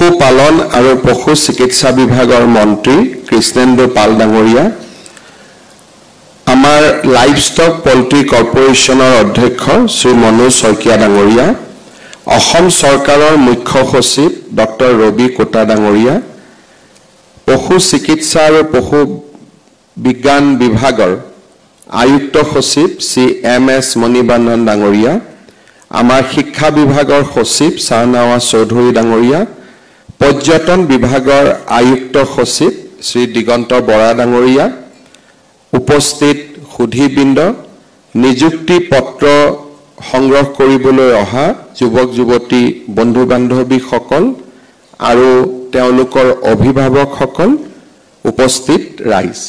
পশুপালন আৰু পশু চিকিৎসা বিভাগৰ মন্ত্ৰী কৃষ্ণেন্দু পাল ডাঙৰীয়া, আমাৰ লাইভষ্টক পল্ট্ৰি কৰ্পোৰেশ্যনৰ অধ্যক্ষ শ্ৰী মনোজ শইকীয়া ডাঙৰীয়া, অসম চৰকাৰৰ মুখ্য সচিব ডক্টৰ ৰবি কোটা ডাঙৰীয়া, পশু চিকিৎসা আৰু পশু বিজ্ঞান বিভাগৰ আয়ুক্ত সচিব শ্ৰী MS মণিবন্ধন ডাঙৰীয়া, আমাৰ শিক্ষা বিভাগৰ সচিব শাহনৱাজ চৌধুৰী ডাঙৰীয়া, পৰ্যটন বিভাগৰ আয়ুক্ত সচিব শ্ৰী দিগন্ত বৰা ডাঙৰীয়া, উপস্থিত সুধীবৃন্দ, নিযুক্তি পত্ৰ সংগ্ৰহ কৰিবলৈ অহা যুৱক যুৱতী বন্ধু বান্ধৱীসকল আৰু তেওঁলোকৰ অভিভাৱকসকল, উপস্থিত ৰাইজ।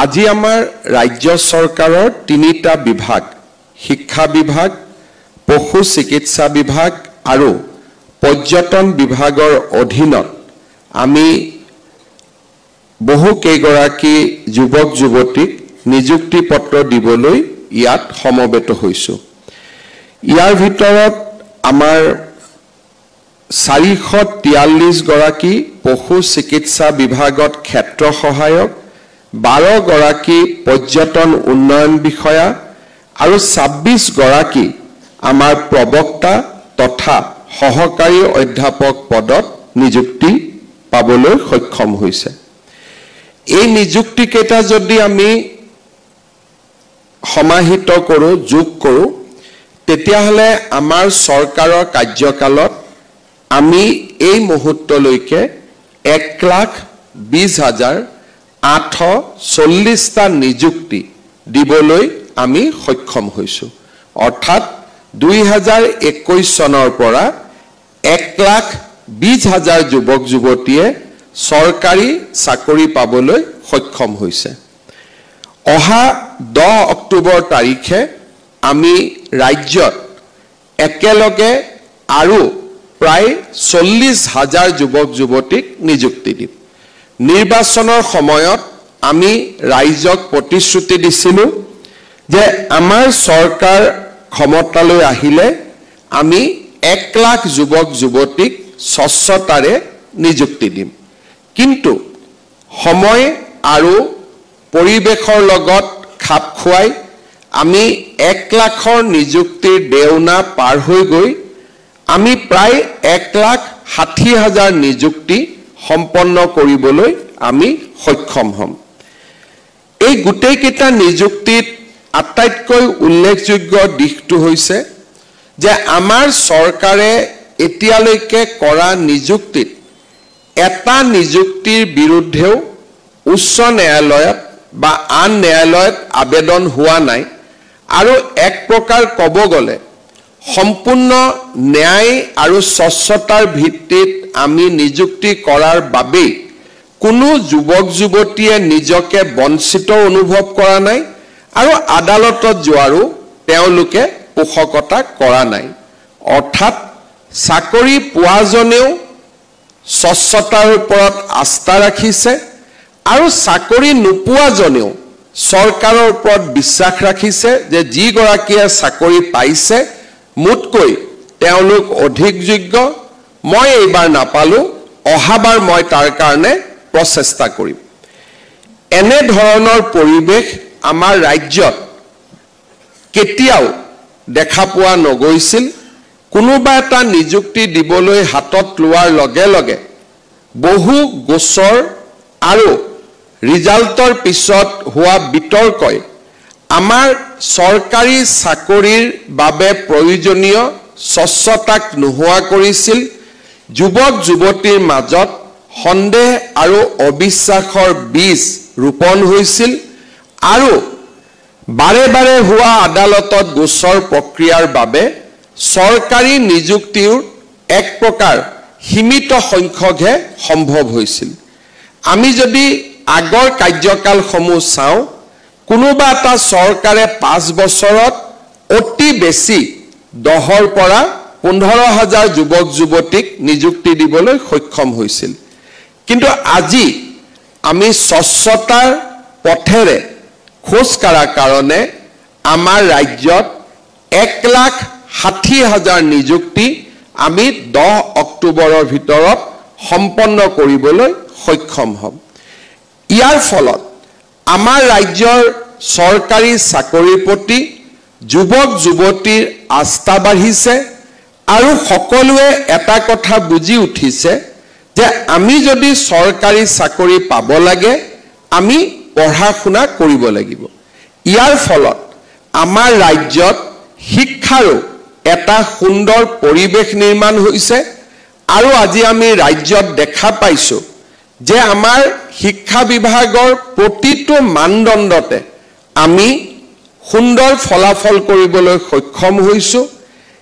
আজি আমাৰ ৰাজ্য চৰকাৰৰ 3টা বিভাগ, শিক্ষা বিভাগ, পশু চিকিৎসা বিভাগ আৰু পৰ্যটন বিভাগৰ অধীনত আমি বহু কেইগৰাকী যুৱক যুৱতীক নিযুক্তি পত্ৰ দিবলৈ ইয়াত সমবেত হৈছোঁ। ইয়াৰ ভিতৰত আমাৰ 443 গৰাকী পশু চিকিৎসা বিভাগত ক্ষেত্ৰ সহায়ক, 12 গৰাকী পৰ্যটন উন্নয়ন বিষয়া আৰু 26 গৰাকী আমাৰ প্ৰবক্তা তথা সহকাৰী অধ্যাপক পদত নিযুক্তি পাবলৈ সক্ষম হৈছে। এই নিযুক্তি কেইটা যদি আমি সমাহিত কৰোঁ, যোগ কৰোঁ, তেতিয়াহ'লে আমাৰ চৰকাৰৰ কাৰ্যকালত আমি এই মুহূৰ্তলৈকে 1,20,840টা নিযুক্তি দিবলৈ আমি সক্ষম হৈছোঁ। অৰ্থাৎ 2021 চনৰ পৰা 1,20,000 যুৱক যুৱতীয়ে চৰকাৰী চাকৰি পাবলৈ সক্ষম হৈছে। অহা 10 অক্টোবৰ তাৰিখে আমি ৰাজ্যত একেলগে আৰু প্ৰায় 40,000 যুৱক যুৱতীক নিযুক্তি দিম। নিৰ্বাচনৰ সময়ত আমি ৰাইজক প্ৰতিশ্ৰুতি দিছিলোঁ যে আমাৰ চৰকাৰ ক্ষমতালৈ আহিলে আমি 1 লাখ যুৱক যুৱতীক স্বচ্ছতাৰে নিযুক্তি দিম। কিন্তু সময় আৰু পৰিৱেশৰ লগত খাপ খুৱাই আমি 1 লাখৰ নিযুক্তিৰ দেওনা পাৰ হৈ গৈ আমি প্ৰায় 1,60,000 নিযুক্তি সম্পন্ন কৰিবলৈ আমি সক্ষম হ'ম। এই গোটেইকেইটা নিযুক্তিত আটাইতকৈ উল্লেখযোগ্য দিশটো হৈছে যে আমাৰ চৰকাৰে এতিয়ালৈকে কৰা নিযুক্তিত এটা নিযুক্তিৰ বিৰুদ্ধেও উচ্চ ন্যায়ালয়ত বা আন ন্যায়ালয়ত আবেদন হোৱা নাই আৰু এক প্ৰকাৰ ক'ব গ'লে সম্পূৰ্ণ ন্যায় আৰু স্বচ্ছতাৰ ভিত্তিত আমি নিযুক্তি কৰাৰ বাবেই কোনো যুৱক যুৱতীয়ে নিজকে বঞ্চিত অনুভৱ কৰা নাই আৰু আদালতত যোৱাৰো তেওঁলোকে পোষকতা কৰা নাই। অৰ্থাৎ চাকৰি পোৱাজনেও স্বচ্ছতাৰ ওপৰত আস্থা ৰাখিছে আৰু চাকৰি নোপোৱাজনেও চৰকাৰৰ ওপৰত বিশ্বাস ৰাখিছে যে যিগৰাকীয়ে চাকৰি পাইছে মোতকৈ তেওঁলোক অধিক যোগ্য, মই এইবাৰ নাপালোঁ, অহাবাৰ মই তাৰ কাৰণে প্ৰচেষ্টা কৰিম। এনে ধৰণৰ পৰিৱেশ আমাৰ ৰাজ্যত কেতিয়াও দেখা পোৱা নগৈছিল। কোনোবা এটা নিযুক্তি দিবলৈ হাতত লোৱাৰ লগে লগে বহু গোচৰ আৰু ৰিজাল্টৰ পিছত হোৱা বিতৰ্কই আমাৰ চৰকাৰী চাকৰিৰ বাবে প্ৰয়োজনীয় স্বচ্ছতাক নোহোৱা কৰিছিল। যুৱক যুৱতীৰ মাজত সন্দেহ আৰু অবিশ্বাসৰ বীজ ৰোপণ হৈছিল আৰু বাৰে বাৰে হোৱা আদালতত গোচৰ প্ৰক্ৰিয়াৰ বাবে চৰকাৰী নিযুক্তিৰ এক প্ৰকাৰ সীমিত সংখ্যকহে সম্ভৱ হৈছিল। আমি যদি আগৰ কাৰ্যকালসমূহ চাওঁ, কোনোবা এটা চৰকাৰে 5 বছৰত অতি বেছি 10ৰ পৰা 15,000 যুৱক যুৱতীক নিযুক্তি দিবলৈ সক্ষম হৈছিল। কিন্তু আজি আমি স্বচ্ছতাৰ পথেৰে খোজ কঢ়াৰ কাৰণে আমাৰ ৰাজ্যত 1,60,000 নিযুক্তি আমি 10 অক্টোবৰৰ ভিতৰত সম্পন্ন কৰিবলৈ সক্ষম হ'ম ইয়াৰ ফলত আমাৰ ৰাজ্যৰ চৰকাৰী চাকৰিৰ প্ৰতি যুৱক যুৱতীৰ আস্থা বাঢ়িছে আৰু সকলোৱে এটা কথা বুজি উঠিছে যে আমি যদি চৰকাৰী চাকৰি পাব লাগে আমি পঢ়া শুনা কৰিব লাগিব ইয়াৰ ফলত আমাৰ ৰাজ্যত শিক্ষাৰো এটা সুন্দৰ পৰিৱেশ নিৰ্মাণ হৈছে আৰু আজি আমি ৰাজ্যত দেখা পাইছো যে আমাৰ শিক্ষা বিভাগৰ প্ৰতিটো মানদণ্ডতে আমি সুন্দৰ ফলাফল কৰিবলৈ সক্ষম হৈছো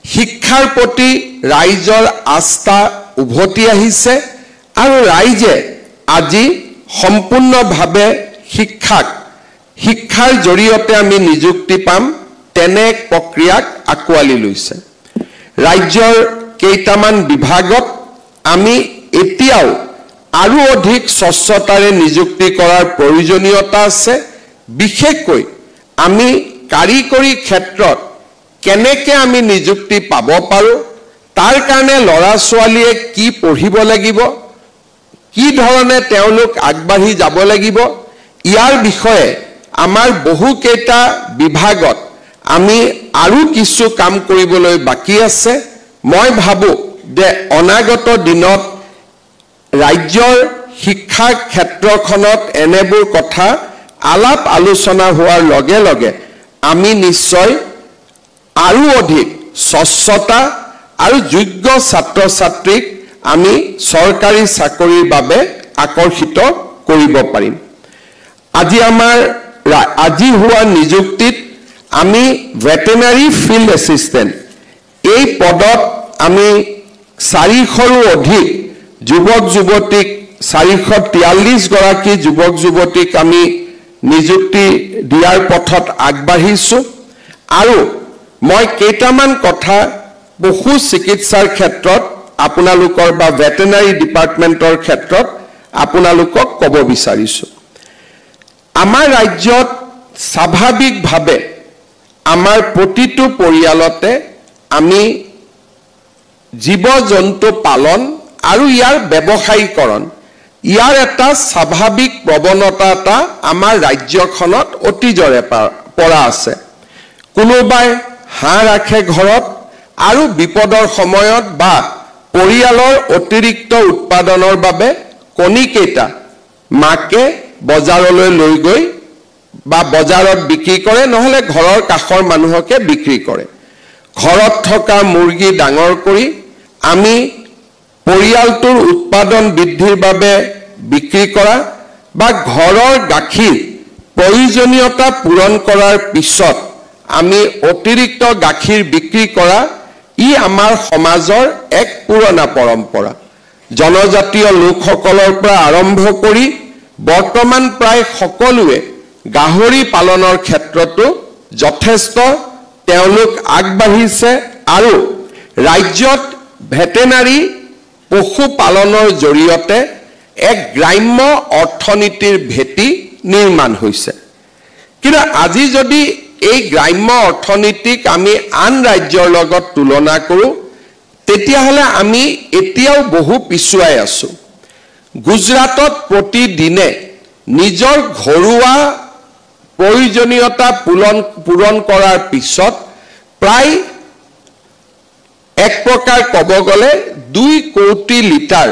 শিক্ষাৰ প্ৰতি ৰাইজৰ আস্থা উভতি আহিছে আৰু ৰাইজে আজি সম্পূৰ্ণভাৱে শিক্ষাৰ জৰিয়তে আমি নিযুক্তি পাম তেনে প্ৰক্ৰিয়াক আকোৱালি লৈছে ৰাজ্যৰ কেইটামান বিভাগত আমি এতিয়াও আৰু অধিক স্বচ্ছতাৰে নিযুক্তি কৰাৰ প্ৰয়োজনীয়তা আছে বিশেষকৈ আমি কাৰিকৰী ক্ষেত্ৰত কেনেকৈ আমি নিযুক্তি পাব পাৰো তাৰ কাৰণে ল'ৰা ছোৱালীয়ে কি পঢ়িব লাগিব কি ধৰণে তেওঁলোক আগবাঢ়ি যাব লাগিব ইয়াৰ বিষয়ে আমাৰ বহু কেইটা বিভাগত আমি আৰু কিছু কাম কৰিবলৈ বাকি আছে মই ভাবো যে অনাগত দিনত ৰাজ্যৰ শিক্ষা ক্ষেত্ৰখনত এনেবোৰ কথা আলাপ আলোচনা হোৱাৰ লগে লগে আমি নিশ্চয় আৰু অধিক স্বচ্ছতা আৰু যোগ্য ছাত্ৰ ছাত্ৰীক আমি চৰকাৰী চাকৰিৰ বাবে আকৰ্ষিত কৰিব পাৰিম আজি হোৱা নিযুক্তিত আমি ভেটেনাৰী ফিল্ড এছিষ্টেণ্ট এই পদত আমি 400ৰো অধিক যুৱক যুৱতীক 443 গৰাকী যুৱক যুৱতীক আমি নিযুক্তি দিয়াৰ পথত আগবাঢ়িছো আৰু মই কেইটামান কথা পশু চিকিৎসাৰ ক্ষেত্ৰত আপোনালোকৰ বা ভেটেনাৰী ডিপাৰ্টমেণ্টৰ ক্ষেত্ৰত আপোনালোকক ক'ব বিচাৰিছো আমাৰ ৰাজ্যত স্বাভাৱিকভাৱে আমাৰ প্ৰতিটো পৰিয়ালতে আমি জীৱ জন্তু পালন আৰু ইয়াৰ ব্যৱসায়ীকৰণ ইয়াৰ এটা স্বাভাৱিক প্ৰৱণতা এটা আমাৰ ৰাজ্যখনত অতীজৰে পৰা আছে কোনোবাই হাঁহ ৰাখে ঘৰত আৰু বিপদৰ সময়ত বা পৰিয়ালৰ অতিৰিক্ত উৎপাদনৰ বাবে কণীকেইটা মাকে বজাৰলৈ লৈ গৈ বা বজাৰত বিক্ৰী কৰে নহলে ঘৰৰ কাষৰ মানুহকে বিক্ৰী কৰে ঘৰত থকা মুৰ্গী ডাঙৰ কৰি আমি পৰিয়ালটোৰ উৎপাদন বৃদ্ধিৰ বাবে বিক্ৰী কৰা বা ঘৰৰ গাখীৰ প্ৰয়োজনীয়তা পূৰণ কৰাৰ পিছত আমি অতিৰিক্ত গাখীৰ বিক্ৰী কৰা ই আমাৰ সমাজৰ এক পুৰণা পৰম্পৰা জনজাতীয় লোকসকলৰ পৰা আৰম্ভ কৰি বৰ্তমান প্ৰায় সকলোৱে গাহৰি পালনৰ ক্ষেত্ৰতো যথেষ্ট তেওঁলোক আগবাঢ়িছে আৰু ৰাজ্যত ভেটেনাৰী পশু পালনৰ জৰিয়তে এক গ্ৰাম্য অৰ্থনীতিৰ ভেটি নিৰ্মাণ হৈছে কিন্তু আজি যদি এই গ্ৰাম্য অৰ্থনীতিক আমি আন ৰাজ্যৰ লগত তুলনা কৰো তেতিয়াহলে আমি এতিয়াও বহু পিছুৱাই আছো গুজৰাটত প্ৰতিদিনে নিজৰ ঘৰুৱা প্ৰয়োজনীয়তা পূৰণ কৰাৰ পিছত প্ৰায় এক প্ৰকাৰ ক'ব গ'লে 2 কোটি লিটাৰ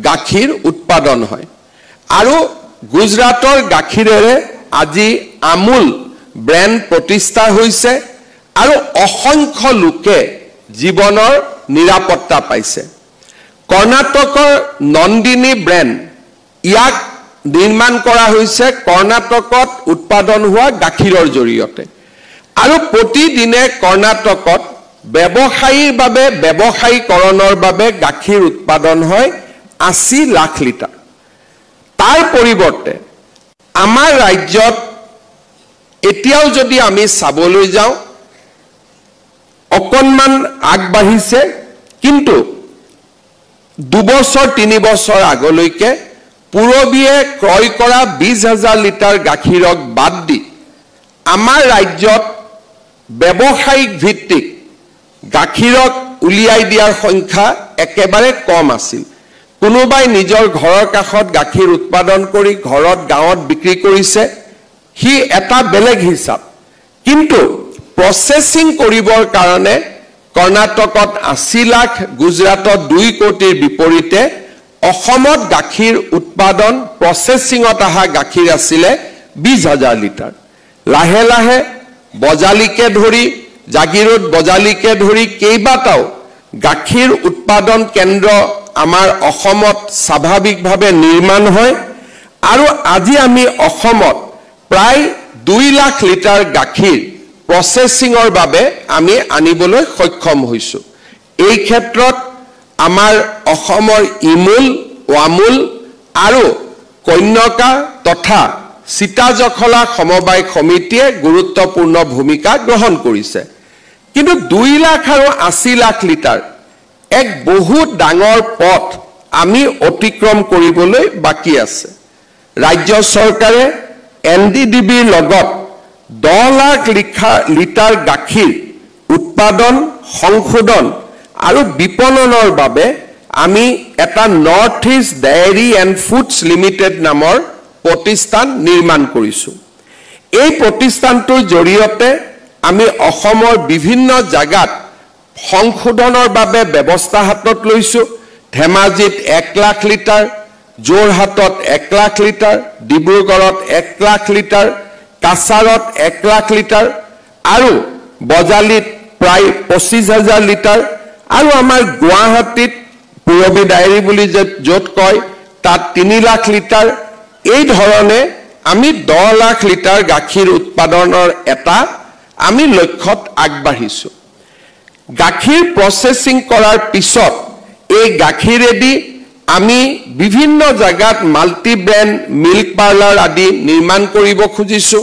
গাখীৰ উৎপাদন হয় আৰু গুজৰাটৰ গাখীৰেৰে আজি আমুল ব্ৰেণ্ড প্ৰতিষ্ঠা হৈছে আৰু অসংখ্য লোকে জীৱনৰ নিৰাপত্তা পাইছে কৰ্ণাটকৰ নন্দিনী ব্ৰেণ্ড ইয়াক নিৰ্মাণ কৰা হৈছে কৰ্ণাটকত উৎপাদন হোৱা গাখীৰৰ জৰিয়তে আৰু প্ৰতিদিনে কৰ্ণাটকত ব্যৱসায়ীৰ বাবে ব্যৱসায়ীকৰণৰ বাবে গাখীৰ উৎপাদন হয় 80 লাখ লিটাৰ তাৰ পৰিৱৰ্তে আমাৰ ৰাজ্যত এতিয়াও যদি আমি চাবলৈ যাওঁ অকনমান আগবাঢ়িছে কিন্তু 2 বছৰ 3 বছৰ আগলৈকে পুৰবিয়ে ক্ৰয় কৰা 20,000 লিটাৰ গাখীৰক বাদ দি আমাৰ ৰাজ্যত ব্যৱসায়িক ভিত্তিক গাখীৰক উলিয়াই দিয়াৰ সংখ্যা একেবাৰে কম আছিল কোনোবাই নিজৰ ঘৰৰ কাষত গাখীৰ উৎপাদন কৰি ঘৰত গাঁৱত বিক্ৰী কৰিছে হি এটা বেলেগ হিচাপ কিন্তু প্ৰসেসিং কৰিবৰ কাৰণে কৰ্ণাটকত 80 লাখ গুজৰাটত 2 কোটিৰ বিপৰীতে অসমত গাখীৰ উৎপাদন প্ৰসেসিংত আহা গাখীৰ আছিলে 20,000 লিটাৰ লাহে লাহে বজালিকে ধৰি জাগিৰোড বজালিকে ধৰি কেইবাটাও গাখীৰ উৎপাদন কেন্দ্ৰ আমাৰ অসমত স্বাভাৱিকভাৱে নিৰ্মাণ হয় আৰু আজি আমি অসমত প্ৰায় 2 লাখ লিটাৰ গাখীৰ প্ৰসেসিংৰ বাবে আমি আনিবলৈ সক্ষম হৈছো এই ক্ষেত্ৰত আমাৰ অসমৰ ইমুল ওয়ামুল আৰু কন্যকা তথা সীতাজখলা সমবায় সমিতিয়ে গুৰুত্বপূৰ্ণ ভূমিকা গ্ৰহণ কৰিছে কিন্তু 2 লাখ আৰু 80 লাখ লিটাৰ এক বহুত ডাঙৰ পথ আমি অতিক্ৰম কৰিবলৈ বাকি আছে ৰাজ্য চৰকাৰে এনডিডিবিৰ লগত 10 লাখ লিটাৰ গাখীৰ উৎপাদন সংশোধন আৰু বিপণনৰ বাবে আমি এটা North East Dairy and Foods Limited নামৰ প্ৰতিষ্ঠান নিৰ্মাণ কৰিছো এই প্ৰতিষ্ঠানটোৰ জৰিয়তে আমি অসমৰ বিভিন্ন জাগাত সংশোধনৰ বাবে ব্যৱস্থা হাতত লৈছো ধেমাজিত 1 লাখ লিটাৰ জোৰহাটত 1 লাখ লিটাৰ ডিব্ৰুগড়ত 1 লাখ লিটাৰ কাছাৰত 1 লাখ লিটাৰ আৰু বজালিত প্ৰায় 25,000 লিটাৰ আৰু আমাৰ গুৱাহাটীত পুৰবী ডায়েৰী বুলি য'ত কয় তাত 3 লাখ লিটাৰ এই ধৰণে আমি 10 লাখ লিটাৰ গাখীৰ উৎপাদনৰ এটা আমি লক্ষ্যত আগবাঢ়িছো গাখীৰ প্ৰসেসিং কৰাৰ পিছত এই গাখীৰেদি আমি বিভিন্ন জাগাত মাল্টি ব্ৰ্যান্ড মিল্ক পাৰ্লাৰ আদি নিৰ্মাণ কৰিব খুজিছো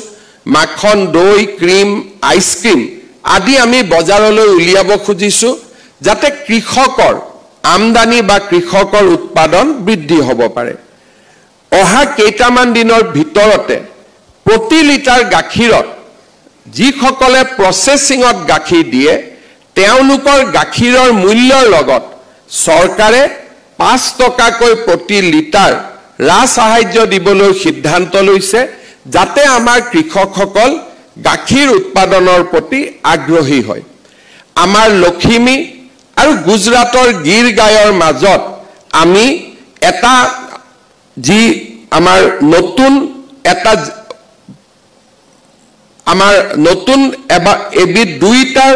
মাখন দৈ ক্ৰীম আইসক্ৰীম আদি আমি বজাৰলৈ উলিয়াব খুজিছো যাতে কৃষকৰ আমদানি বা কৃষকৰ উৎপাদন বৃদ্ধি হ'ব পাৰে অহা কেইটামান দিনৰ ভিতৰতে প্ৰতি লিটাৰ গাখীৰত যিসকলে প্ৰসেসিংত গাখীৰ দিয়ে তেওঁলোকৰ গাখীৰৰ মূল্যৰ লগত চৰকাৰে 5 টকাকৈ প্ৰতি লিটাৰ ৰাজসাহায্য দিবলৈ সিদ্ধান্ত লৈছে যাতে আমাৰ কৃষকসকল গাখীৰ উৎপাদনৰ প্ৰতি আগ্ৰহী হয় আমাৰ লখিমী আৰু গুজৰাটৰ গিৰ গায়ৰ মাজত আমি এটা যি আমাৰ নতুন এবিধ দুইটাৰ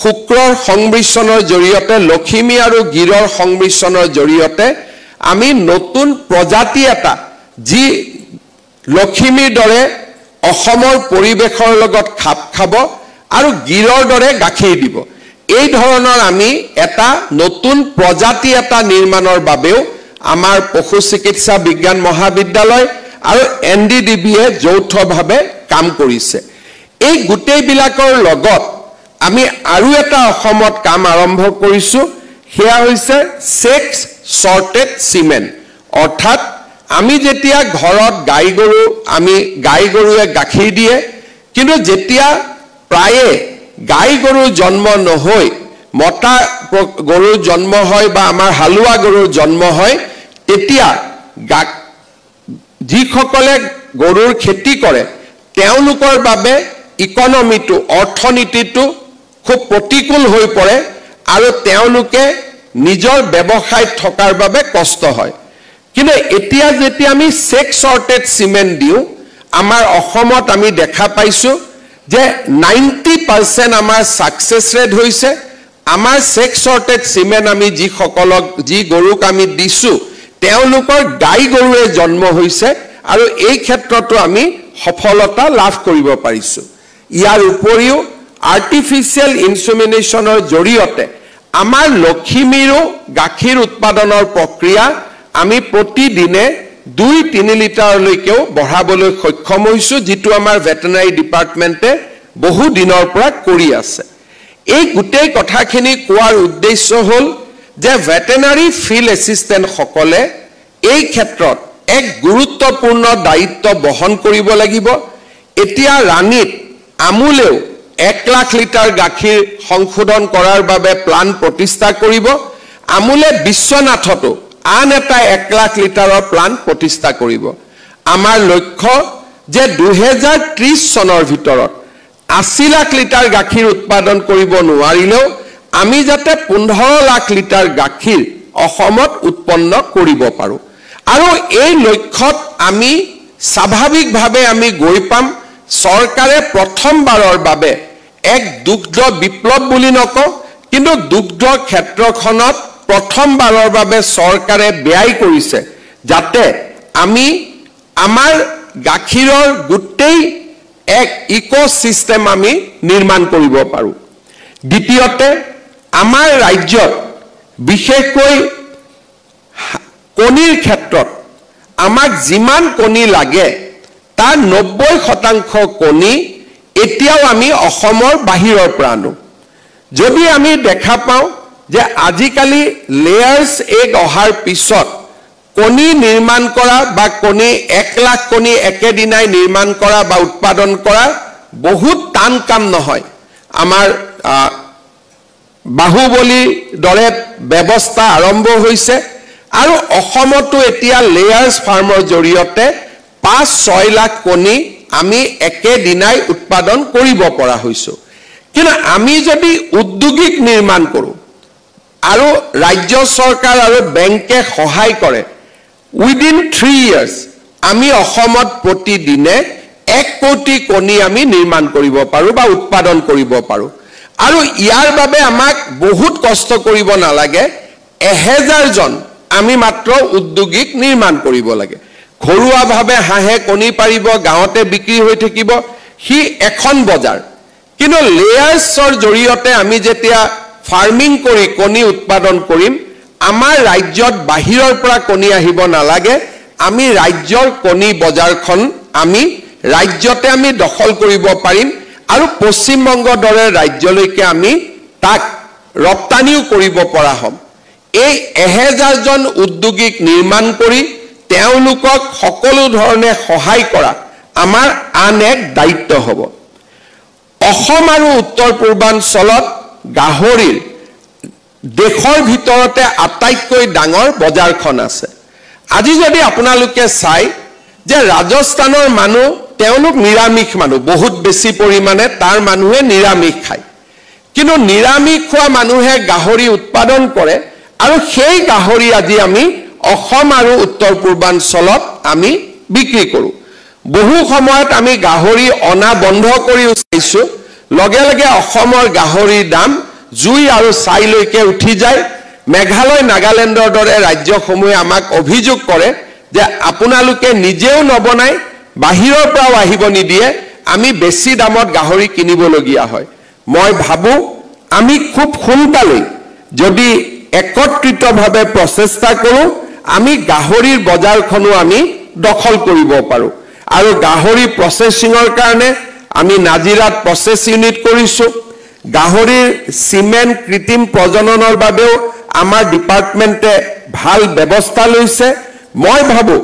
শুক্ৰৰ সংমিশ্ৰণৰ জৰিয়তে লখিমী আৰু গিৰৰ সংমিশ্ৰণৰ জৰিয়তে আমি নতুন প্ৰজাতি এটা যি লখিমীৰ দৰে অসমৰ পৰিবেশৰ লগত খাপ খাব আৰু গিৰৰ দৰে গাখীৰ দিব এই ধৰণৰ আমি এটা নতুন প্ৰজাতি এটা নিৰ্মাণৰ বাবেও আমাৰ পশু চিকিৎসা বিজ্ঞান মহাবিদ্যালয় আৰু এনডিডিবিয়ে যৌথভাৱে কাম কৰিছে এই গোটেই বিলাকৰ লগত আমি আৰু এটা অসমত কাম আৰম্ভ কৰিছো হেয়া হৈছে সেক্স সৰ্টেড সিমেন্ট অৰ্থাৎ আমি যেতিয়া ঘৰত গাই গৰুৱে গাখীৰ দিয়ে কিন্তু যেতিয়া প্ৰায়ে গাই গৰু জন্ম নহয় মতা গৰুৰ জন্ম হয় বা আমাৰ হালুৱা গৰুৰ জন্ম হয় তেতিয়া যিসকলে গৰুৰ খেতি কৰে তেওঁলোকৰ বাবে ইকনমিটো অৰ্থনীতিটো খুব প্ৰতিকূল হৈ পৰে আৰু তেওঁলোকে নিজৰ ব্যৱসায় থকাৰ বাবে কষ্ট হয় কিন্তু এতিয়া যেতিয়া আমি সেক্স সৰ্টেড সিমেন্ট দিও আমাৰ অসমত আমি দেখা পাইছো যে 90% আমাৰ সাকসেস ৰেট হৈছে আমাৰ সেক্স সৰ্টেড সিমেন্ট আমি যি গৰুক আমি দিছো তেওঁলোকৰ গাই গৰুৱে জন্ম হৈছে আৰু এই ক্ষেত্ৰটো আমি সফলতা লাভ কৰিব পাৰিছো ইয়াৰ উপৰিও আৰ্টিফিশিয়াল ইনসেমিনেশনৰ জৰিয়তে আমাৰ লখিমীৰো গাখীৰ উৎপাদনৰ প্ৰক্ৰিয়া আমি প্ৰতিদিনে 2-3 লিটাৰলৈকেও বঢ়াবলৈ সক্ষম হৈছো যেটো আমাৰ ভেটেনাৰী ডিপাৰ্টমেন্টে বহু দিনৰ পৰা কৰি আছে এই গোটেই কথাখিনি কোৱাৰ উদ্দেশ্য হ'ল যে ভেটেনাৰী ফিল্ড এসিস্টেন্ট সকলে এই ক্ষেত্ৰত এক গুৰুত্বপূৰ্ণ দায়িত্ব বহন কৰিব লাগিব এতিয়া ৰাণীত আমুলেও 1 লাখ লিটাৰ গাখীৰ সংশোধন কৰাৰ বাবে প্লান প্ৰতিষ্ঠা কৰিব আমুলে বিশ্বনাথতো আন এটা 1 লাখ লিটাৰৰ প্লান প্ৰতিষ্ঠা কৰিব আমাৰ লক্ষ্য যে 2030 চনৰ ভিতৰত 80 লাখ লিটাৰ গাখীৰ উৎপাদন কৰিব নোৱাৰিলেও আমি যাতে 15 লাখ লিটাৰ গাখীৰ অসমত উৎপন্ন কৰিব পাৰো আৰু এই লক্ষ্যত আমি স্বাভাৱিকভাৱে আমি গৈ পাম চৰকাৰে প্ৰথমবাৰৰ বাবে এক দুগ্ধ বিপ্লৱ বুলি নকওঁ কিন্তু দুগ্ধ ক্ষেত্ৰখনত প্ৰথমবাৰৰ বাবে চৰকাৰে ব্যয় কৰিছে যাতে আমি আমাৰ গাখীৰৰ গুটেই এক ইকোসিস্টেম আমি নিৰ্মাণ কৰিব পাৰো দ্বিতীয়তে আমাৰ ৰাজ্যত বিশেষকৈ কণীৰ ক্ষেত্ৰত আমাক যিমান কণী লাগে তাৰ 90% কণী এতিয়াও আমি অসমৰ বাহিৰৰ পৰা আনো যদি আমি দেখা পাওঁ যে আজিকালি লেয়াৰ্স এগ অহাৰ পিছত কণী নিৰ্মাণ কৰা বা কণী 1 লাখ কণী একেদিনাই নিৰ্মাণ কৰা বা উৎপাদন কৰা বহুত টান কাম নহয় আমাৰ বাহুবলী দৰে ব্যৱস্থা আৰম্ভ হৈছে আৰু অসমতো এতিয়া লেয়াৰ্স ফাৰ্মৰ জৰিয়তে 5-6 লাখ কণী আমি একেদিনাই উৎপাদন কৰিব পৰা হৈছো কিন্তু আমি যদি উদ্যোগিক নিৰ্মাণ কৰো আৰু ৰাজ্য চৰকাৰ আৰু বেংকে সহায় কৰে উইদিন 3 ইয়াৰ্স আমি অসমত প্ৰতিদিনে 1 কোটি কণী আমি নিৰ্মাণ কৰিব পাৰো বা উৎপাদন কৰিব পাৰো আৰু ইয়াৰ বাবে আমাক বহুত কষ্ট কৰিব নালাগে 1000 জন আমি মাত্ৰ উদ্যোগিক নিৰ্মাণ কৰিব লাগে ঘৰুৱাভাৱে হাঁহে কণী পাৰিব গাঁৱতে বিক্ৰী হৈ থাকিব হি এখন বজাৰ কিন্তু লেয়াৰ্সৰ জৰিয়তে আমি যেতিয়া ফাৰ্মিং কৰি কণী উৎপাদন কৰিম আমাৰ ৰাজ্যত বাহিৰৰ পৰা কণী আহিব নালাগে আমি ৰাজ্যৰ কণী বজাৰখন আমি ৰাজ্যতে আমি দখল কৰিব পাৰিম আৰু পশ্চিমবংগ দৰে ৰাজ্যলৈকে আমি তাক ৰপ্তানিও কৰিব পৰা হ'ম এই 1000 জন উদ্যোগিক নিৰ্মাণ কৰি তেওঁলোকক সকলো ধৰণে সহায় কৰা আমাৰ আন এক দায়িত্ব হ'ব অসম আৰু উত্তৰ পূৰ্বাঞ্চলত গাহৰিৰ দেশৰ ভিতৰতে আটাইতকৈ ডাঙৰ বজাৰখন আছে আজি যদি আপোনালোকে চাই যে ৰাজস্থানৰ মানুহ তেওঁলোক নিৰামিষ মানুহ বহুত বেছি পৰিমাণে তাৰ মানুহে নিৰামিষ খায় কিন্তু নিৰামিষ খোৱা মানুহে গাহৰি উৎপাদন কৰে আৰু সেই গাহৰি আজি আমি অসম আৰু উত্তৰ পূৰ্বাঞ্চলত আমি বিক্ৰী কৰো বহু সময়ত আমি গাহৰি অনা বন্ধ কৰি চাইছো লগে লগে অসমৰ গাহৰিৰ দাম জুই আৰু ছাইলৈকে উঠি যায় মেঘালয় নাগালেণ্ডৰ দৰে ৰাজ্যসমূহে আমাক অভিযোগ কৰে যে আপোনালোকে নিজেও নবনাই বাহিৰৰ পৰাও আহিব নিদিয়ে আমি বেছি দামত গাহৰি কিনিবলগীয়া হয় মই ভাবো আমি খুব সোনকালে যদি একত্ৰিতভাৱে প্ৰচেষ্টা কৰো আমি গাহৰিৰ বজাৰখনো আমি দখল কৰিব পাৰো আৰু গাহৰি প্ৰসেসিংৰ কাৰণে আমি নাজিৰাত প্ৰসেস ইউনিট কৰিছো গাহৰিৰ সিমেন্ট কৃত্ৰিম প্ৰজননৰ বাবেও আমাৰ ডিপাৰ্টমেন্টে ভাল ব্যৱস্থা লৈছে মই ভাবো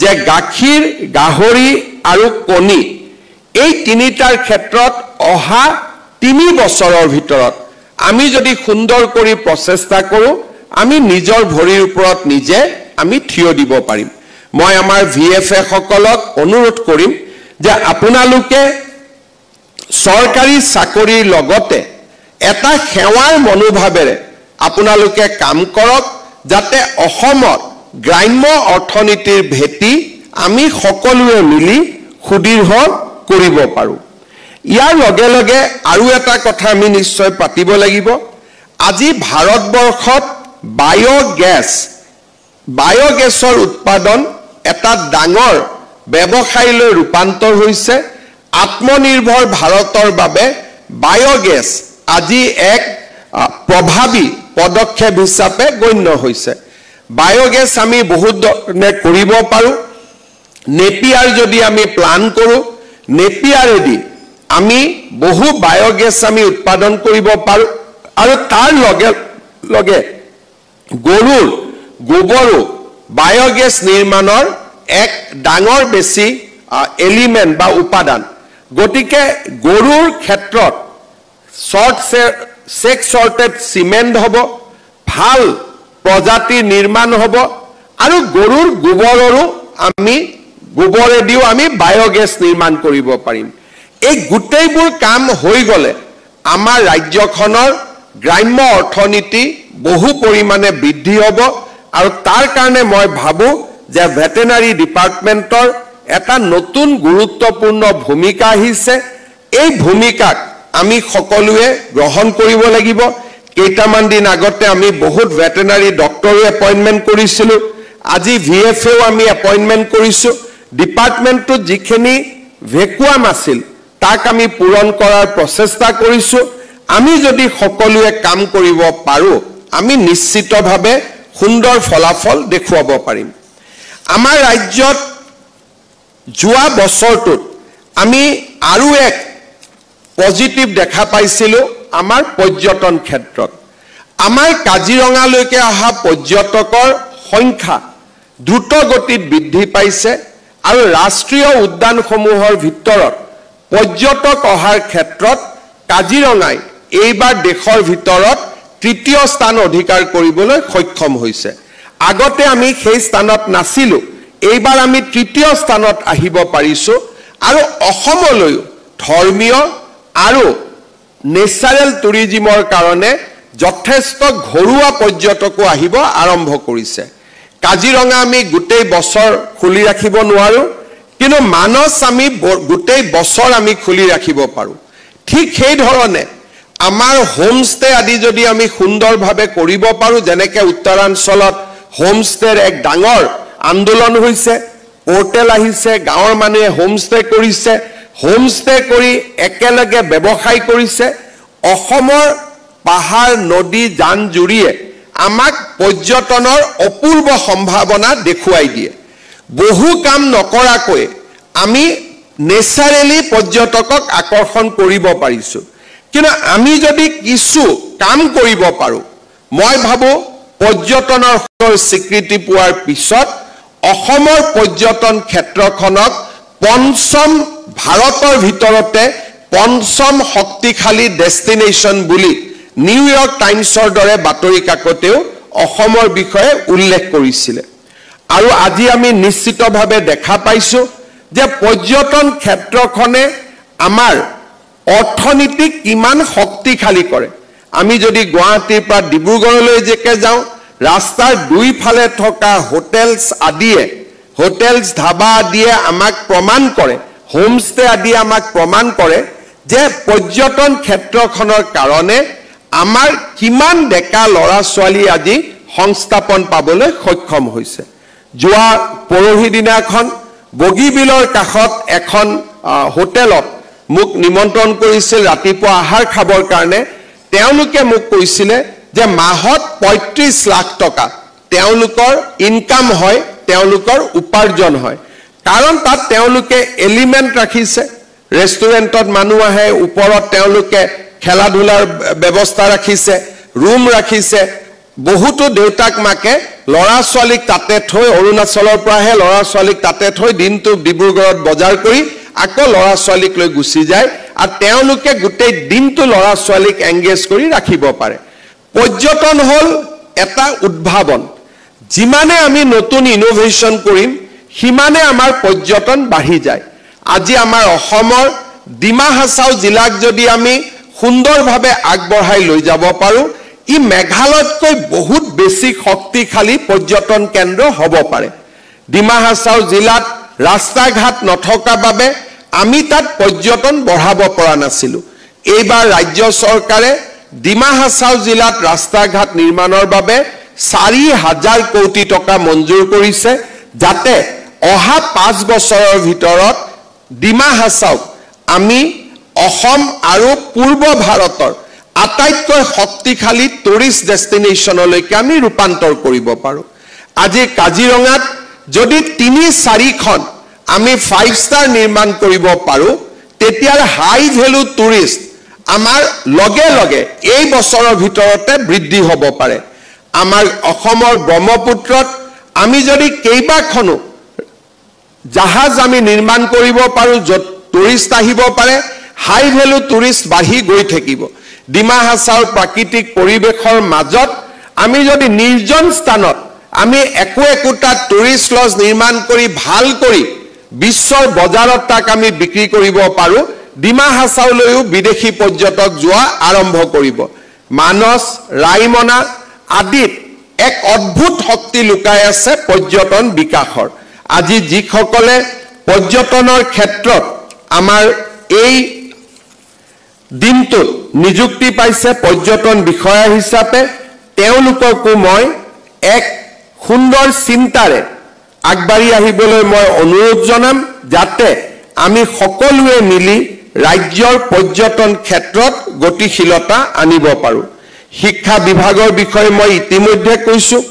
যে গাখীৰ গাহৰি আৰু কণী এই তিনিটাৰ ক্ষেত্ৰত অহা 3 বছৰৰ ভিতৰত আমি যদি সুন্দৰ কৰি প্ৰচেষ্টা কৰো আমি নিজৰ ভৰিৰ ওপৰত নিজে আমি থিয় দিব পাৰিম মই আমাৰ ভিএফএ সকলক অনুৰোধ কৰিম যে আপোনালোকে চৰকাৰী চাকৰিৰ লগতে এটা সেৱাৰ মনোভাৱেৰে আপোনালোকে কাম কৰক যাতে অসমত গ্ৰাম্য অৰ্থনীতিৰ ভেটি আমি সকলোৱে মিলি সুদৃঢ় কৰিব পাৰো ইয়াৰ লগে লগে আৰু এটা কথা আমি নিশ্চয় পাতিব লাগিব আজি ভাৰতবৰ্ষত বায়োগেছৰ উৎপাদন এটা ডাঙৰ ব্যৱসায়লৈ ৰূপান্তৰ হৈছে আত্মনিৰ্ভৰ ভাৰতৰ বাবে বায়োগেছ আজি এক প্ৰভাৱী পদক্ষেপ হিচাপে গণ্য হৈছে বায়োগেছ আমি বহুত ধৰণে কৰিব পাৰো নেপিয়াৰ যদি আমি প্লান কৰো নেপিয়াৰেদি আমি বহু বায়োগেছ আমি উৎপাদন কৰিব পাৰো আৰু তাৰ লগে লগে গৰুৰ গোবৰো বায়োগেছ নিৰ্মাণৰ এক ডাঙৰ বেছি এলিমেন্ট বা উপাদান গতিকে গৰুৰ ক্ষেত্ৰত চেক চৰ্টেড চিমেণ্ট হ'ব, ভাল প্ৰজাতিৰ নিৰ্মাণ হ'ব, আৰু গৰুৰ গোবৰৰো গোবৰেদিও আমি বায়োগেছ নিৰ্মাণ কৰিব পাৰিম। এই গোটেইবোৰ কাম হৈ গ'লে আমাৰ ৰাজ্যখনৰ গ্ৰাম্য অৰ্থনীতি বহু পৰিমাণে বৃদ্ধি হ'ব, আৰু তাৰ কাৰণে মই ভাবোঁ যে ভেটেনাৰী ডিপাৰ্টমেণ্টৰ এটা নতুন গুৰুত্বপূৰ্ণ ভূমিকা আহিছে। এই ভূমিকাক আমি সকলোৱে গ্ৰহণ কৰিব লাগিব। কেইটামান দিন আগতে আমি বহুত ভেটেনাৰী ডক্টৰো এপইণ্টমেণ্ট কৰিছিলোঁ, আজি VFAও আমি এপইণ্টমেণ্ট কৰিছোঁ। ডিপাৰ্টমেণ্টটোত যিখিনি ভেকুৱাম আছিল তাক আমি পূৰণ কৰাৰ প্ৰচেষ্টা কৰিছোঁ। আমি যদি সকলোৱে কাম কৰিব পাৰোঁ, আমি নিশ্চিতভাৱে সুন্দৰ ফলাফল দেখুৱাব পাৰিম। আমাৰ ৰাজ্যত যোৱা বছৰটোত আমি আৰু এক পজিটিভ দেখা পাইছিলোঁ আমাৰ পৰ্যটন ক্ষেত্ৰত। আমাৰ কাজিৰঙালৈকে অহা পৰ্যটকৰ সংখ্যা দ্ৰুত গতিত বৃদ্ধি পাইছে, আৰু ৰাষ্ট্ৰীয় উদ্যানসমূহৰ ভিতৰত পৰ্যটক অহাৰ ক্ষেত্ৰত কাজিৰঙাই এইবাৰ দেশৰ ভিতৰত তৃতীয় স্থান অধিকাৰ কৰিবলৈ সক্ষম হৈছে। আগতে আমি সেই স্থানত নাছিলোঁ, এইবাৰ আমি তৃতীয় স্থানত আহিব পাৰিছোঁ, আৰু অসমলৈও ধৰ্মীয় আৰু নেচাৰেল টুৰিজিমৰ কাৰণে যথেষ্ট ঘৰুৱা পৰ্যটকো আহিব আৰম্ভ কৰিছে। কাজিৰঙা আমি গোটেই বছৰ খুলি ৰাখিব নোৱাৰোঁ, কিন্তু মানস আমি গোটেই বছৰ আমি খুলি ৰাখিব পাৰোঁ। ঠিক সেই ধৰণে আমাৰ হোমষ্টে আদি যদি আমি সুন্দৰভাৱে কৰিব পাৰোঁ, যেনেকৈ উত্তৰাঞ্চলত হোমষ্টেৰ এক ডাঙৰ আন্দোলন হৈছে, পৰ্টেল আহিছে, গাঁৱৰ মানুহে হোমষ্টে কৰিছে, হোমষ্টে কৰি একেলগে ব্যৱসায় কৰিছে। অসমৰ পাহাৰ নদী জান জুৰিয়ে আমাক পৰ্যটনৰ অপূৰ্ব সম্ভাৱনা দেখুৱাই দিয়ে। বহু কাম নকৰাকৈ আমি নেচাৰেলি পৰ্যটকক আকৰ্ষণ কৰিব পাৰিছোঁ, কিন্তু আমি যদি কিছু কাম কৰিব পাৰোঁ, মই ভাবোঁ পৰ্যটনৰ স্বীকৃতি পোৱাৰ পিছত অসমৰ পৰ্যটন ক্ষেত্ৰখনক পঞ্চম ভাৰতৰ ভিতৰতে পঞ্চম শক্তিশালী ডেষ্টিনেশ্যন বুলি নিউয়ৰ্ক টাইমছৰ দৰে বাতৰি কাকতেও অসমৰ বিষয়ে উল্লেখ কৰিছিলে। আৰু আজি আমি নিশ্চিতভাৱে দেখা পাইছোঁ যে পৰ্যটন ক্ষেত্ৰখনে আমাৰ অৰ্থনীতিক কিমান শক্তিশালী কৰে। আমি যদি গুৱাহাটীৰ পৰা ডিব্ৰুগড়লৈ যেকে যাওঁ, ৰাস্তাৰ দুইফালে থকা হোটেলছ ধাবা আদিয়ে আমাক প্ৰমাণ কৰে, হোমষ্টে আদিয়ে আমাক প্ৰমাণ কৰে যে পৰ্যটন ক্ষেত্ৰখনৰ কাৰণে আমাৰ কিমান ডেকা ল'ৰা ছোৱালী আজি সংস্থাপন পাবলৈ সক্ষম হৈছে। যোৱা পৰহি দিনাখন বগীবিলৰ কাষত এখন হোটেলত মোক নিমন্ত্ৰণ কৰিছিল ৰাতিপুৱা আহাৰ খাবৰ কাৰণে। তেওঁলোকে মোক কৈছিলে যে মাহত 35 লাখ টকা তেওঁলোকৰ ইনকাম হয়, তেওঁলোকৰ উপাৰ্জন হয়, কাৰণ তাত তেওঁলোকে এলিমেণ্ট ৰাখিছে, ৰেষ্টুৰেণ্টত মানুহ আহে, ওপৰত তেওঁলোকে খেলা ধূলাৰ ব্যৱস্থা ৰাখিছে, ৰুম ৰাখিছে। বহুতো দেউতাক মাকে ল'ৰা ছোৱালীক তাতে থৈ, অৰুণাচলৰ পৰা আহে, ল'ৰা ছোৱালীক তাতে থৈ দিনটো ডিব্ৰুগড়ত বজাৰ কৰি আকৌ ল'ৰা ছোৱালীক লৈ গুচি যায়, আৰু তেওঁলোকে গোটেই দিনটো ল'ৰা ছোৱালীক এংগেজ কৰি ৰাখিব পাৰে। পৰ্যটন হ'ল এটা উদ্ভাৱন। যিমানে আমি নতুন ইনোভেশ্যন কৰিম, সিমানে আমাৰ পৰ্যটন বাঢ়ি যায়। আজি আমাৰ অসমৰ ডিমা হাছাও জিলাক যদি আমি সুন্দৰভাৱে আগবঢ়াই লৈ যাব পাৰোঁ, ই মেঘালয়তকৈ বহুত বেছি শক্তিশালী পৰ্যটন কেন্দ্ৰ হ'ব পাৰে। ডিমা হাছাও জিলাত ৰাস্তা ঘাট নথকা বাবে আমি তাত পৰ্যটন বঢ়াব পৰা নাছিলোঁ। এইবাৰ ৰাজ্য চৰকাৰে ডিমা হাছাও জিলাত ৰাস্তা ঘাট নিৰ্মাণৰ বাবে 4,000 কোটি টকা মঞ্জুৰ কৰিছে, যাতে অহা 5 বছৰৰ ভিতৰত ডিমা হাছাওক আমি অসম আৰু পূৰ্ব ভাৰতৰ আটাইতকৈ শক্তিশালী টুৰিষ্ট ডেষ্টিনেশ্যনলৈকে আমি ৰূপান্তৰ কৰিব পাৰোঁ। আজি কাজিৰঙাত যদি 3-4খন আমি 5 ষ্টাৰ নিৰ্মাণ কৰিব পাৰোঁ, তেতিয়া হাই ভেলু টুৰিষ্ট আমাৰ লগে লগে এই বছৰৰ ভিতৰতে বৃদ্ধি হ'ব পাৰে। আমাৰ অসমৰ ব্ৰহ্মপুত্ৰত আমি যদি কেইবাখনো জাহাজ আমি নিৰ্মাণ কৰিব পাৰোঁ, য'ত টুৰিষ্ট আহিব পাৰে, হাই ভেলু টুৰিষ্ট বাঢ়ি গৈ থাকিব। ডিমা হাছাওৰ প্ৰাকৃতিক পৰিৱেশৰ মাজত আমি যদি নিৰ্জন স্থানত আমি একোটা টুৰিষ্ট লজ নিৰ্মাণ কৰি ভাল কৰি বিশ্বৰ বজাৰত তাক আমি বিক্ৰী কৰিব পাৰোঁ ডিমা হাছাওলৈও বিদেশী পৰ্যটক যোৱা আৰম্ভ কৰিব মানস ৰাইমনা আদিত এক অদ্ভুত শক্তি লুকাই আছে পৰ্যটন বিকাশৰ আজি যিসকলে পৰ্যটনৰ ক্ষেত্ৰত আমাৰ এই দিনটোত নিযুক্তি পাইছে পৰ্যটন বিষয়া হিচাপে তেওঁলোককো মই এক সুন্দৰ চিন্তাৰে আগবাঢ়ি আহিবলৈ মই অনুৰোধ জনাম যাতে আমি সকলোৱে মিলি ৰাজ্যৰ পৰ্যটন ক্ষেত্ৰত গতিশীলতা আনিব পাৰোঁ শিক্ষা বিভাগৰ বিষয়ে মই ইতিমধ্যে কৈছোঁ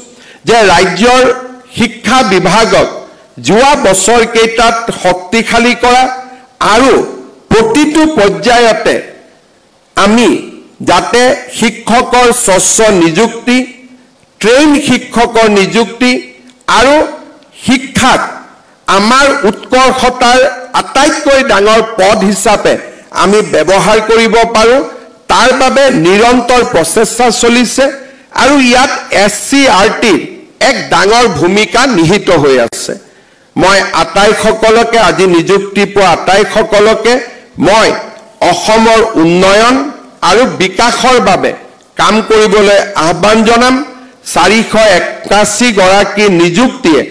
যে ৰাজ্যৰ শিক্ষা বিভাগক যোৱা বছৰ কেইটাত শক্তিশালী কৰা আৰু প্ৰতিটো পৰ্যায়তে আমি যাতে শিক্ষকৰ স্বচ্ছ নিযুক্তি ট্ৰেইন শিক্ষকৰ নিযুক্তি আৰু শিক্ষাক আমাৰ উৎকৰ্ষতাৰ আটাইতকৈ ডাঙৰ পদ হিচাপে আমি ব্যৱহাৰ কৰিব পাৰোঁ তাৰ বাবে নিৰন্তৰ প্ৰচেষ্টা চলিছে আৰু ইয়াত SCRT এক ডাঙৰ ভূমিকা নিহিত হৈ আছে মই আটাইসকলকে আজি নিযুক্তি পোৱা আটাইসকলকে মই অসমৰ উন্নয়ন আৰু বিকাশৰ বাবে কাম কৰিবলৈ আহ্বান জনাম 481 গৰাকী নিযুক্তিয়ে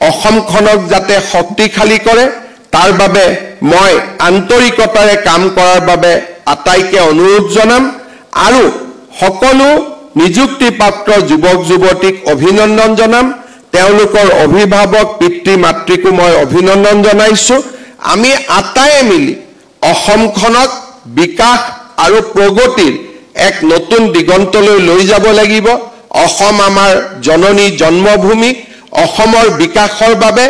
অসমখনক যাতে শক্তিশালী কৰে তাৰ বাবে মই আন্তৰিকতাৰে কাম কৰাৰ বাবে আটাইকে অনুৰোধ জনাম আৰু সকলো নিযুক্তিপ্ৰাপ্ত যুৱক যুৱতীক অভিনন্দন জনাম তেওঁলোকৰ অভিভাৱক পিতৃ মাতৃকো মই অভিনন্দন জনাইছোঁ আমি আটাইয়ে মিলি অসমখনক বিকাশ আৰু প্ৰগতিৰ এক নতুন দিগন্তলৈ লৈ যাব লাগিব অসম আমাৰ জননী জন্মভূমি অসমৰ বিকাশৰ বাবে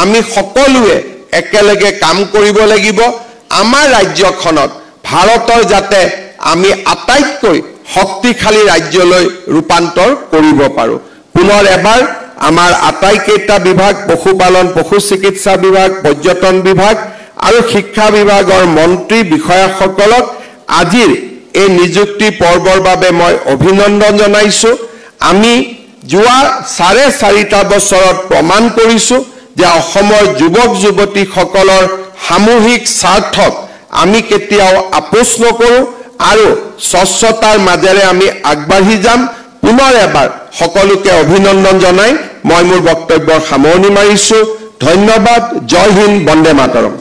আমি সকলোৱে একেলগে কাম কৰিব লাগিব আমাৰ ৰাজ্যখনক ভাৰতৰ যাতে আমি আটাইতকৈ শক্তিশালী ৰাজ্যলৈ ৰূপান্তৰ কৰিব পাৰোঁ পুনৰ এবাৰ আমাৰ আটাইকেইটা বিভাগ পশুপালন পশু চিকিৎসা বিভাগ পৰ্যটন বিভাগ আৰু শিক্ষা বিভাগৰ মন্ত্ৰী বিষয়াসকলক আজিৰ এই নিযুক্তি পৰ্বৰ বাবে মই অভিনন্দন জনাইছোঁ আমি যোৱা 4.5 বছৰত প্ৰমাণ কৰিছোঁ যে অসমৰ যুৱক যুৱতীসকলৰ সামূহিক স্বাৰ্থক আমি কেতিয়াও আপোচ নকৰোঁ আৰু স্বচ্ছতাৰ মাজেৰে আমি আগবাঢ়ি যাম পুনৰ এবাৰ সকলোকে অভিনন্দন জনাই মই মোৰ বক্তব্যৰ সামৰণি মাৰিছোঁ ধন্যবাদ জয় হিন্দ বন্দে মাতৰম